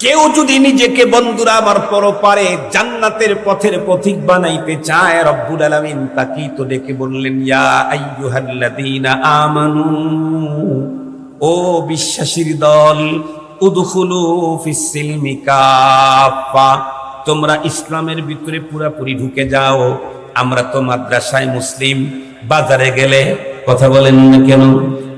কেউ যদি নিজেকে বন্ধুরা আমার পরপারে জান্নাতের পথের পথিক বানাইতে চায়, রব্বুল আলামিন তাকেই তো ডেকে বললেন, ইয়া আইয়ুহাল্লাযীনা আমানু, ও বিশ্বাসীর দল, উদখুলু ফিস-সিলমি কাফা, তোমরা ইসলামের ভিতরে পুরাপুরি ঢুকে যাও। আমরা তো মাদ্রাসায় মুসলিম, বাজারে গেলে কথা বলেন না কেন?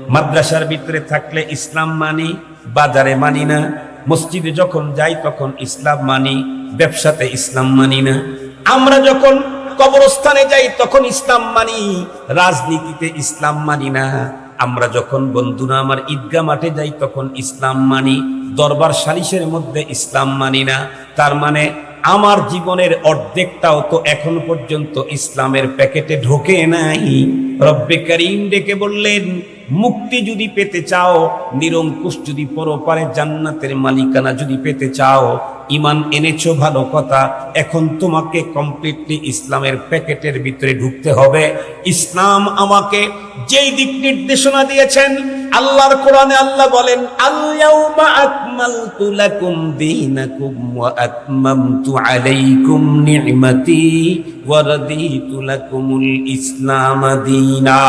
মাদ্রাসার ভিতরে থাকলে ইসলাম মানি, বাজারে মানি না। মসজিদে যখন যাই তখন ইসলাম মানি, ব্যবসাতে ইসলাম মানি না। আমরা যখন কবরস্থানে যাই তখন ইসলাম মানি, রাজনীতিতে ইসলাম মানি না। আমরা যখন বন্ধুরা আমার ঈদগাহ মাঠে যাই তখন ইসলাম মানি, দরবার সালিশের মধ্যে ইসলাম মানি না। তার মানে আমার জীবনের অর্ধেকটাও তো এখন পর্যন্ত ইসলামের প্যাকেটে ঢোকে নাই। রব্বে কারীম ডেকে বললেন, মুক্তি যদি পেতে চাও, নিরঙ্কুশ যদি পরপারে জান্নাতের মালিকানা যদি পেতে চাও, ঈমান এনেছো ভালো কথা, এখন তোমাকে কমপ্লিটলি ইসলামের প্যাকেটের ভিতরে ঢুকতে হবে। ইসলাম আমাকে যেই দিক নির্দেশনা দিয়েছেন, আল্লাহর কোরআনে আল্লাহ বলেন, আল-ইয়াউমা আকমালতু লাকুম দীনাকুম ওয়া আতমামতু আলাইকুম নি'মাতি ওয়া রাদিতু লাকুমুল ইসলাম দীনা।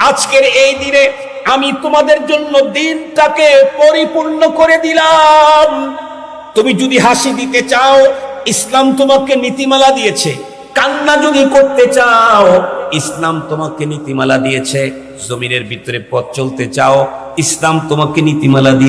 আজকের এই দিনে আমি তোমাদের জন্য দিনটাকে পরিপূর্ণ করে দিলাম। তুমি যদি হাসি দিতে চাও, ইসলাম তোমাকে নীতিমালা দিয়েছে। কান্না যদি করতে চাও, ইসলাম তোমাকে নীতিমালা দিয়েছে। জমিনের ভিতরে পথ চলতে চাও, ইসলাম তোমাকে নীতিমালা দিয়েছে।